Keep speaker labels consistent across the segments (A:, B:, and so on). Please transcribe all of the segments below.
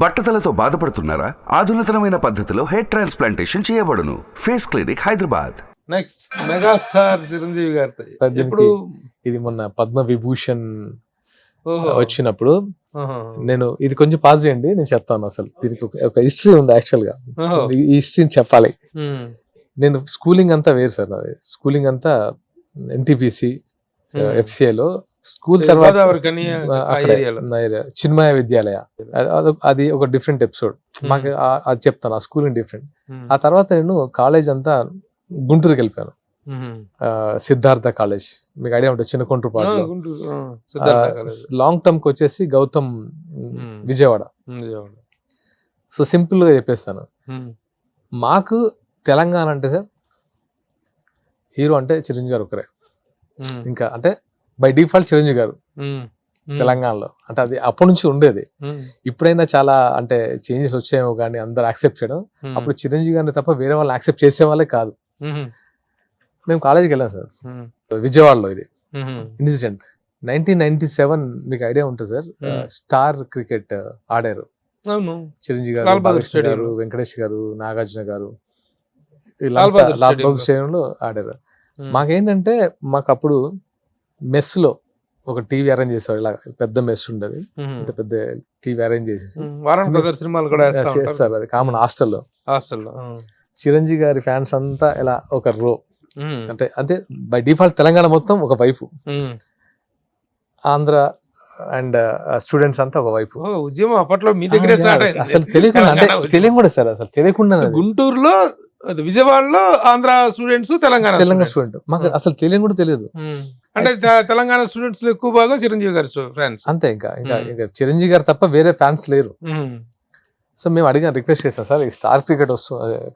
A: బట్టతలతో బాధపడుతున్నారా? ఆధునితనమైన పద్ధతిలో hair transplantation చేయబడును. Face clinic, Hyderabad.
B: Next megastar Chiranjeevi గారితో
C: ఇప్పుడు ఇది మొన్న పద్మ విభూషణ్ వచ్చినప్పుడు నేను ఇది కొంచెం పాజ్ చేయండి, నేను చెప్తాను. అసలు దీనికి ఒక హిస్టరీ ఉంది యాక్చువల్ గా. ఈ హిస్టరీని చెప్పాలి. నేను స్కూలింగ్ అంతా వేరు సార్. నాది స్కూలింగ్ అంతా ఎన్టీపీసీ ఎఫ్సిఏలో. స్కూల్ తర్వాత చిన్మయ విద్యాలయ, అది ఒక డిఫరెంట్ ఎపిసోడ్. మాకు అది చెప్తాను, ఆ స్కూలింగ్ డిఫరెంట్. ఆ తర్వాత నేను కాలేజ్ అంతా గుంటూరుకి వెళ్ళిపోయాను. సిద్ధార్థ కాలేజ్, మీకు ఐడియా ఉంటుంది, చిన్నకొండ్రుపాడు. లాంగ్ టర్మ్ కి వచ్చేసి గౌతమ్ విజయవాడ. సో సింపుల్ గా చెప్పేస్తాను, మాకు తెలంగాణ అంటే సార్ హీరో అంటే చిరంజీవి గారు ఒకరే. ఇంకా అంటే బై డిఫాల్ట్ చిరంజీవి గారు తెలంగాణలో. అంటే అది అప్పటి నుంచి ఉండేది. ఇప్పుడైనా చాలా అంటే చేంజెస్ వచ్చాయేమో కానీ అందరు యాక్సెప్ట్ చేయడం. అప్పుడు చిరంజీవి గారిని తప్ప వేరే వాళ్ళని యాక్సెప్ట్ చేసే వాళ్ళే కాదు. మేము కాలేజీకి వెళ్ళాం సార్, విజయవాడలో. ఇది ఇన్సిడెంట్ 1997, మీకు ఐడియా ఉంటుంది సార్. స్టార్ క్రికెట్ ఆడారు చిరంజీవి గారు, బాలకృష్ణ గారు, వెంకటేష్ గారు, నాగార్జున గారు, లాల్ బహదూర్ స్టేడియంలో ఆడారు. మాకేంటంటే మాకు అప్పుడు మెస్ లో ఒక టీవీ అరేంజ్ చేసేవారు. ఇలా పెద్ద మెస్ ఉండేది, ఇంత పెద్ద టీవీ అరేంజ్ చేసేసి
B: సినిమాలు కూడా
C: చేస్తారు. అది కామన్ హాస్టల్లో. చిరంజీవి గారి ఫ్యాన్స్ అంతా ఇలా ఒక రో, అంటే అంతే బై డిఫాల్ట్ తెలంగాణ మొత్తం ఒక వైపు, ఆంధ్ర అండ్ స్టూడెంట్స్ అంతా ఒక వైపు.
B: ఉద్యమం అప్పట్లో మీ దగ్గర
C: అసలు తెలియకుండా, అంటే తెలియదు కూడా సార్, అసలు తెలియకుండా.
B: గుంటూరులో, విజయవాడలో ఆంధ్ర స్టూడెంట్స్, తెలంగాణ
C: స్టూడెంట్. మాకు అసలు తెలియదు కూడా తెలియదు.
B: అంటే తెలంగాణ స్టూడెంట్స్ లో ఎక్కువ భాగం చిరంజీవి గారి ఫ్యాన్స్ అంతే.
C: ఇంకా చిరంజీవి గారు తప్ప వేరే ఫ్యాన్స్ లేరు. సో మేము అడిగాను, రిక్వెస్ట్ చేస్తాం, సార్ ఈ స్టార్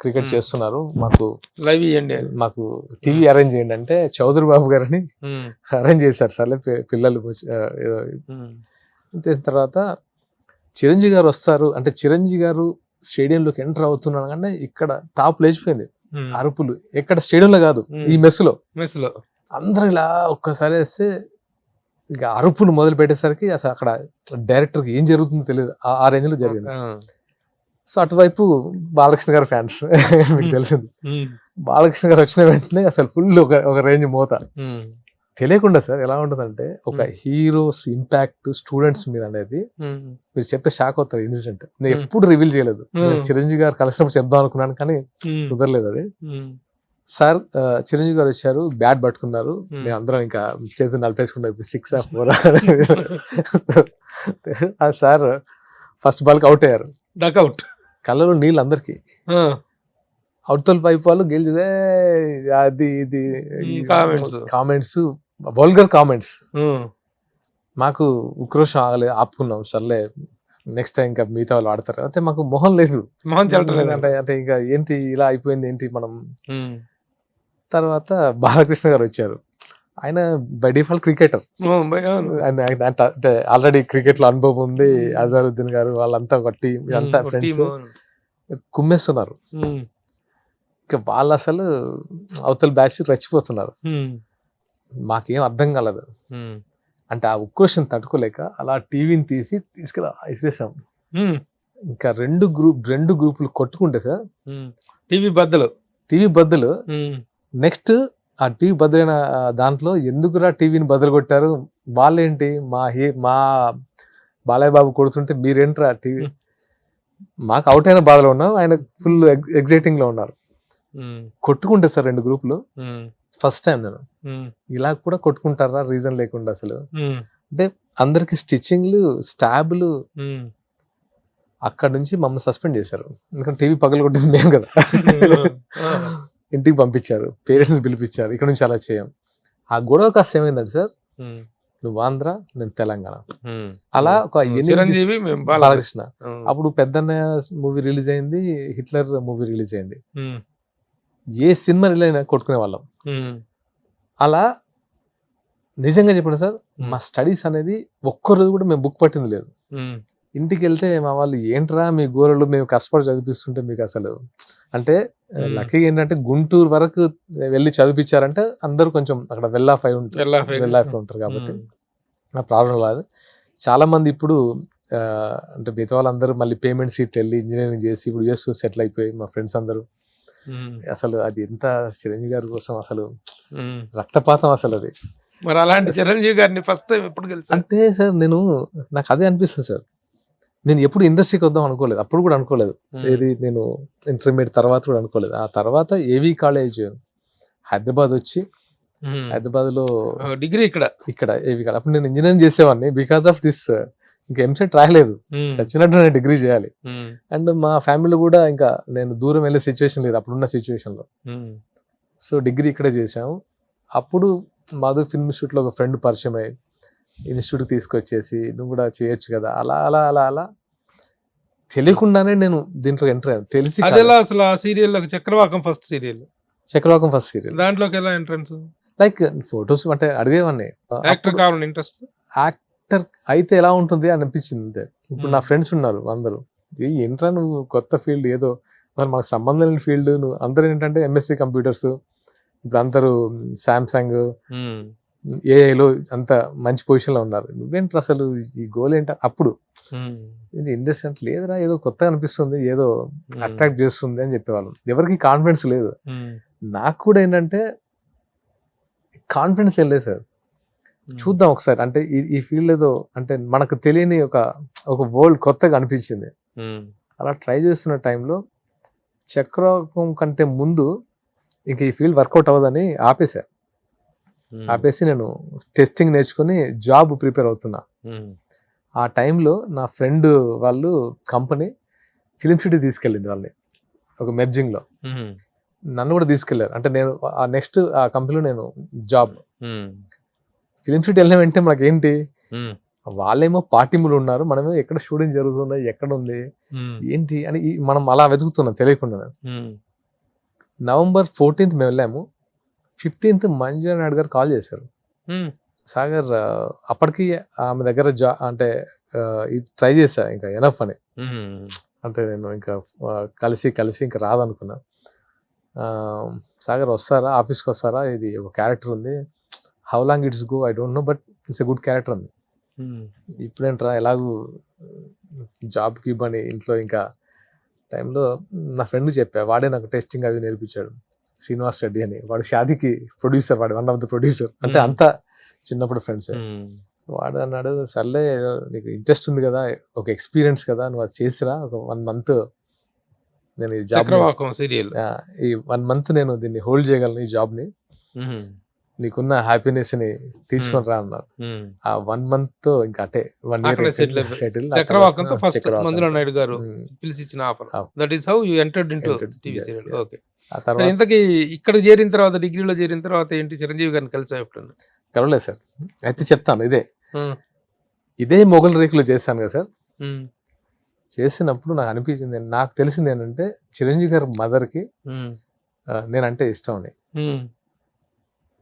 C: క్రికెట్ చేస్తున్నారు, మాకు లైవ్ ఇవ్వండి, మాకు టీవీ అరేంజ్ చేయండి అంటే చౌదరి బాబు గారిని అరేంజ్ చేశారు. సర్లే పిల్లలు తర్వాత చిరంజీవి గారు వస్తారు అంటే, చిరంజీవి గారు స్టేడియంలోకి ఎంటర్ అవుతున్నాను కానీ ఇక్కడ టాప్ లేచిపోయింది, అరుపులు. ఎక్కడ స్టేడియంలో కాదు, ఈ మెస్సులో అందరూ ఇలా ఒక్కసారి వేస్తే ఇక అరుపులు మొదలు పెట్టేసరికి అసలు అక్కడ డైరెక్టర్కి ఏం జరుగుతుందో తెలియదు. ఆ రేంజ్ లో జరిగింది. సో అటువైపు బాలకృష్ణ గారు ఫ్యాన్స్, మీకు తెలిసింది. బాలకృష్ణ గారు వచ్చిన వెంటనే అసలు ఫుల్ ఒక రేంజ్ మోత. తెలియకుండా సార్ ఎలా ఉంటుంది అంటే, ఒక హీరోస్ ఇంపాక్ట్ స్టూడెంట్స్ మీద అనేది మీరు చెప్తే షాక్ అవుతారు. ఇన్సిడెంట్ నేను ఎప్పుడు రివీల్ చేయలేదు. చిరంజీవి గారు కలిసినప్పుడు చెప్దాం అనుకున్నాను కానీ కుదరలేదు అది. సార్ చిరంజీవి గారు వచ్చారు, బ్యాట్ పట్టుకున్నారు, మేము అందరం ఇంకా చేతులు నలిపేసుకుంటాం, 6 or 4. సార్ ఫస్ట్ బాల్ కి అవుట్ అయ్యారు, డక్అవుట్. కళ్ళలో నీళ్ళు అందరికి. అవతల వైపు వాళ్ళు గెలిచిదే, అది ఇది కామెంట్స్, వల్గర్ కామెంట్స్. మాకు ఉక్రోషం ఆగలేదు, ఆపుకున్నాం. సర్లే నెక్స్ట్ టైం ఇంకా మిగతా వాళ్ళు ఆడతారు. అంటే మాకు మొహం లేదు, అంటే ఇంకా ఏంటి ఇలా అయిపోయింది ఏంటి మనం. తర్వాత బాలకృష్ణ గారు వచ్చారు. ఆయన బై డిఫాల్ట్ క్రికెటర్, అంటే ఆల్రెడీ క్రికెట్ లో అనుభవం ఉంది. అజారుద్దీన్ గారు వాళ్ళంతా ఒక టీం, అంతా ఫ్రెండ్స్ కుమ్మేస్తున్నారు. ఇంకా వాళ్ళు అసలు అవతల బ్యాచ్ రెచ్చిపోతున్నారు. మాకేం అర్థం కాలేదు. అంటే ఆ ఉక్రోషం తట్టుకోలేక అలా టీవీని తీసుకురా ఇసేసాం. ఇంకా రెండు గ్రూపులు కొట్టుకుంటే సార్, టీవీ బద్దలు. నెక్స్ట్ ఆ టీవీ బదులైన దాంట్లో ఎందుకురా టీవీని బదులు కొట్టారు, వాళ్ళేంటి మా బాలయ్య బాబు కొడుతుంటే మీరేంట్రా టీవీ. మాకు అవుట్ అయిన బాధలో ఉన్నాం, ఆయన ఫుల్ ఎగ్జైటింగ్ లో ఉన్నారు. కొట్టుకుంటే సార్ రెండు గ్రూపులు. ఫస్ట్ టైం నేను ఇలా కూడా కొట్టుకుంటారా రీజన్ లేకుండా. అసలు అంటే అందరికి స్టిచ్చింగ్లు, స్టాబ్లు. అక్కడ నుంచి మమ్మల్ని సస్పెండ్ చేశారు, ఎందుకంటే టీవీ పగలు కొట్టింది మేము కదా. ఇంటికి పంపించారు, పేరెంట్స్ పిలిపించారు, ఇక్కడ నుంచి అలా చేయం. ఆ గొడవ కాస్త ఏమైందంటే సార్, నువ్వు ఆంధ్ర, నేను తెలంగాణ, అలా ఒక బాలకృష్ణ. అప్పుడు పెద్దన్న మూవీ రిలీజ్ అయింది, హిట్లర్ మూవీ రిలీజ్ అయింది. ఏ సినిమా రిలీజ్ అయినా కొట్టుకునే వాళ్ళం. అలా నిజంగా చెప్పండి సార్, మా స్టడీస్ అనేది ఒక్కరోజు కూడా మేము బుక్ పట్టింది లేదు. ఇంటికి వెళ్తే మా వాళ్ళు ఏంట్రా మీ గోరలు మేము కష్టపడి చదివిస్తుంటే మీకు అసలు. అంటే లక్కీగా ఏంటంటే గుంటూరు వరకు వెళ్ళి చదివించారంటే అందరూ కొంచెం అక్కడ వెల్ ఆఫ్ ఉంటారు కాబట్టి ఆ ప్రాబ్లం రాదు. చాలా మంది ఇప్పుడు అంటే మిగతా వాళ్ళందరూ మళ్ళీ పేమెంట్ సీట్లు వెళ్ళి ఇంజనీరింగ్ చేసి ఇప్పుడు యూఎస్ సెటిల్ అయిపోయి మా ఫ్రెండ్స్ అందరూ. అసలు అది ఎంత చిరంజీవి గారి కోసం అసలు రక్తపాతం అసలు అది.
B: మరి అలాంటి చిరంజీవి గారిని ఫస్ట్ టైం ఎప్పుడు కలిసి?
C: అంటే సార్ నాకు అదే అనిపిస్తుంది సార్, నేను ఎప్పుడు ఇండస్ట్రీకి వద్దాం అనుకోలేదు, అప్పుడు కూడా అనుకోలేదు. ఏది నేను ఇంటర్మీడియట్ తర్వాత కూడా అనుకోలేదు. ఆ తర్వాత ఏవి కాలేజ్ హైదరాబాద్ వచ్చి హైదరాబాద్లో
B: డిగ్రీ
C: ఇక్కడ ఏవి కాలేజ్ అప్పుడు నేను ఇంజనీరింగ్ చేసేవాడిని. బికాస్ ఆఫ్ దిస్ ఇంకా ఎంసెట్ రాయలేదు, చచ్చినట్టు నేను డిగ్రీ చేయాలి. అండ్ మా ఫ్యామిలీ కూడా ఇంకా నేను దూరం వెళ్ళే సిచ్యువేషన్ లేదు అప్పుడున్న సిచ్యువేషన్లో. సో డిగ్రీ ఇక్కడే చేసాము. అప్పుడు మాధవ్ ఫిల్మ్ ఇన్స్టిట్యూట్లో ఒక ఫ్రెండ్ పరిచయం అయ్యి ఇన్స్టిట్యూట్కి తీసుకొచ్చేసి నువ్వు కూడా చేయొచ్చు కదా, అలా అలా అలా అలా తెలియకుండానే నేను దీంట్లో ఎంటర్ అయ్యాను. తెలిసి
B: అదేలా అసలు ఆ సీరియల్ చక్రవాకం ఫస్ట్ సీరియల్ దాంట్లోకి ఎలా ఎంట్రన్స్?
C: లైక్ ఫొటోస్ అంటే అడిగేవాడిని,
B: యాక్టర్ కావాలని ఇంట్రెస్ట్,
C: యాక్టర్ అయితే ఎలా ఉంటుంది అని అనిపించింది అంతే. ఇప్పుడు నా ఫ్రెండ్స్ ఉన్నారు అందరూ, ఏంట్రా నువ్వు కొత్త ఫీల్డ్ ఏదో మరి మనకు సంబంధం లేని ఫీల్డ్, నువ్వు అందరూ ఏంటంటే ఎంఎస్సి కంప్యూటర్స్, ఇప్పుడు అందరూ శాంసంగ్ ఏఐలో అంత మంచి పొజిషన్లో ఉన్నారు, నువ్వేంటి అసలు ఈ గోల్ ఏంట? అప్పుడు ఇండస్ట్రీ అంటే లేదురా ఏదో కొత్తగా అనిపిస్తుంది, ఏదో అట్రాక్ట్ చేస్తుంది అని చెప్పేవాళ్ళు. ఎవరికి కాన్ఫిడెన్స్ లేదు. నాకు కూడా ఏంటంటే కాన్ఫిడెన్స్ వెళ్ళలేదు సార్, చూద్దాం ఒకసారి అంటే ఈ ఫీల్డ్ ఏదో అంటే మనకు తెలియని ఒక వరల్డ్ కొత్తగా అనిపించింది. అలా ట్రై చేస్తున్న టైంలో చక్రవాకం కంటే ముందు ఇంక ఈ ఫీల్డ్ వర్కౌట్ అవ్వదని ఆపేసి నేను టెస్టింగ్ నేర్చుకుని జాబ్ ప్రిపేర్ అవుతున్నా. ఆ టైంలో నా ఫ్రెండ్ వాళ్ళు కంపెనీ ఫిలిం సిటీ తీసుకెళ్ళింది వాళ్ళని ఒక మెర్జింగ్లో, నన్ను కూడా తీసుకెళ్లారు. అంటే నేను ఆ నెక్స్ట్ ఆ కంపెనీలో నేను జాబ్ ఫిలిం సిటీ వెళ్ళిన వెంటనే మనకి ఏంటి, వాళ్ళేమో పార్టీములు ఉన్నారు, మనమేమో ఎక్కడ షూటింగ్ జరుగుతుంది, ఎక్కడ ఉంది ఏంటి అని మనం అలా వెతుకుతున్నాం తెలియకుండా. November 14th మేము వెళ్ళాము. 15th మంజులా నాయుడు గారు కాల్ చేశారు, సాగర్ అప్పటికి ఆమె దగ్గర అంటే ట్రై చేశా ఇంకా ఎనఫ్ అని, అంటే నేను ఇంకా కలిసి ఇంకా రాదనుకున్నా. సాగర్ వస్తారా, ఆఫీస్కి వస్తారా, ఇది ఒక క్యారెక్టర్ ఉంది, how long it's go I don't know but it's a good character ఉంది. ఇప్పుడేంట్రా ఎలాగూ జాబ్కి ఇవ్వని ఇంట్లో ఇంకా టైంలో నా ఫ్రెండ్ చెప్పా, వాడే నాకు టెస్టింగ్ అవి నేర్పించాడు, శ్రీనివాస్ రెడ్డి అని. వాడు షాదీకి ప్రొడ్యూసర్, వాడు వన్ ఆఫ్ ద ప్రొడ్యూసర్, అంటే అంతా చిన్నప్పుడు ఫ్రెండ్స్. వాడు అన్నాడు, సర్లే నీకు ఇంట్రెస్ట్ ఉంది కదా, ఒక ఎక్స్పీరియన్స్ కదా, నువ్వు అది చేసిరా, ఒక 1 month నేను ఈ జాబ్ ఈ 1 month నేను దీన్ని హోల్డ్ చేయగలను, ఈ జాబ్ని, నీకున్న హ్యాపీనెస్ ని తీర్చుకొని రా అన్నారు. ఆ 1 month ఇంకా అటే 1 year సెటిల్.
B: చక్రవాకంతో ఫస్ట్ మంజులా నాయుడు గారు పిలిచి ఇచ్చిన offer, that is how you entered into TV serial. Okay.
C: ఆ తర్వాత
B: ఇంతకీ ఇక్కడ చేరిన తర్వాత, డిగ్రీలో చేరిన తర్వాత ఏంటి, చిరంజీవి గారిని కలిసా ఎప్పుడు?
C: కలవలేదు సార్. అయితే చెప్తాను, ఇదే మొగల్ రేకులు చేశాను కదా సార్. చేసినప్పుడు నాకు అనిపించింది, నాకు తెలిసింది ఏంటంటే చిరంజీవి గారి మదర్కి నేనంటే ఇష్టం అని.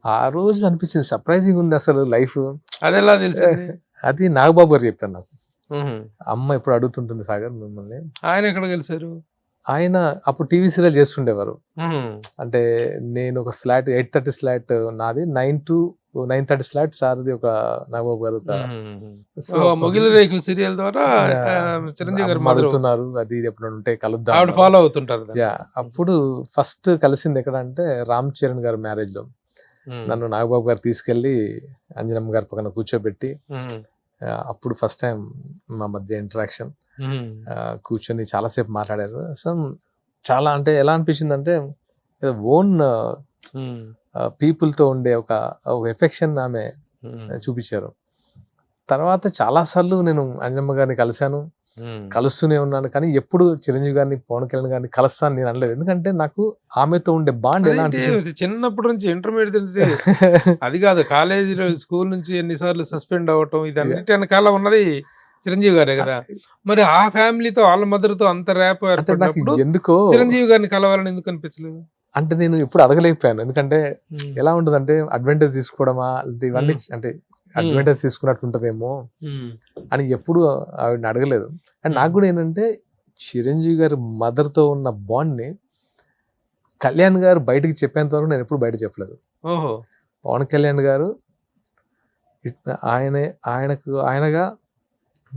C: ఆ రోజు అనిపించింది, సర్ప్రైజింగ్ ఉంది అసలు లైఫ్.
B: అదెలా తెలిసింది?
C: అది నాగబాబు గారు చెప్పారు నాకు. అమ్మ ఎప్పుడు అడుగుతుంటుంది సాగర్ మిమ్మల్ని.
B: ఆయన ఎక్కడ కలిసారు?
C: ఆయన అప్పుడు టీవీ సీరియల్ చేస్తుండేవారు. అంటే నేను ఒక స్లాట్ 8:30 స్లాట్ నాది, 9 to 9:30 స్లాట్ సార్ది ఒక నాగబాబు గారు.
B: మొగిలి రేకుల సీరియల్ ద్వారా చిరంజీవి గారు
C: మదుతున్నారు, అది ఎప్పుడు ఉంటే కలుద్దాం,
B: ఆవిడ ఫాలో అవుతుంటారు.
C: అప్పుడు ఫస్ట్ కలిసింది ఎక్కడ అంటే రామ్ చరణ్ గారి మ్యారేజ్ లో. నన్ను నాగబాబు గారు తీసుకెళ్లి అంజనమ్మ గారి పక్కన కూర్చోబెట్టి, అప్పుడు ఫస్ట్ టైం మా మధ్య ఇంటరాక్షన్, కూర్చొని చాలాసేపు మాట్లాడారు. అసలు చాలా అంటే ఎలా అనిపించింది అంటే ఓన్ పీపుల్తో ఉండే ఒక ఎఫెక్షన్ ఆమె చూపించారు. తర్వాత చాలాసార్లు నేను అంజమ్మ గారిని కలిశాను, కలుస్తూనే ఉన్నాను, కానీ ఎప్పుడు చిరంజీవి గారిని, పవన్ కళ్యాణ్ గారిని కలుస్తాను నేను అనలేదు. ఎందుకంటే నాకు ఆమెతో ఉండే బాండ్ ఎలా అనిపించింది,
B: చిన్నప్పటి నుంచి ఇంటర్మీడియట్ అది కాదు, కాలేజీలో స్కూల్ నుంచి ఎన్నిసార్లు సస్పెండ్ అవ్వటం, ఇది అన్నిటి వెనకాల ఉన్నది చిరంజీవి గారే కదా. మరి ఆ ఫ్యామిలీతో, వాళ్ళ మదర్తో అంత ర్యాప్ ఏర్పడినప్పుడు ఎందుకో చిరంజీవి గారిని కలవాలని ఎందుకు అనిపించలేదు?
C: అంటే నేను ఎప్పుడు అడగలేకపోయాను. ఎందుకంటే ఎలా ఉంటుందంటే అడ్వాంటేజ్ తీసుకోవడమా, ఇవన్నీ అంటే అడ్వాంటేజ్ తీసుకున్నట్టు ఉంటదేమో అని ఎప్పుడు ఆవిడని అడగలేదు. అండ్ నాకు కూడా ఏంటంటే చిరంజీవి గారి మదర్తో ఉన్న బాండ్ని కళ్యాణ్ గారు బయటకు చెప్పేంత వరకు నేను ఎప్పుడు బయట చెప్పలేదు. పవన్ కళ్యాణ్ గారు ఆయనగా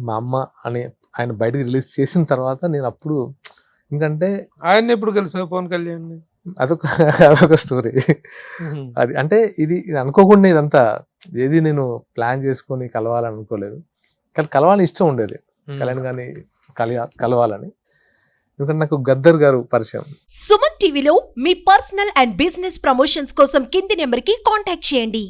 C: మా అమ్మ అని ఆయన బయటకు రిలీజ్ చేసిన తర్వాత నేను అప్పుడు ఎందుకంటే
B: ఆయన ఎప్పుడు కలిసావు పవన్ కళ్యాణ్?
C: అదొక అదొక స్టోరీ. అది అంటే ఇది అనుకోకుండా ఇదంతా ఏది నేను ప్లాన్ చేసుకొని కలవాలని అనుకోలేదు, కానీ కలవాలని ఇష్టం ఉండేది కళ్యాణ్ గారిని కలవాలని. ఎందుకంటే నాకు గద్దర్ గారు పరిచయం.
D: సుమన్ టీవీలో మీ పర్సనల్ అండ్ బిజినెస్ ప్రమోషన్స్ కోసం కింది నెంబర్కి కాంటాక్ట్ చేయండి.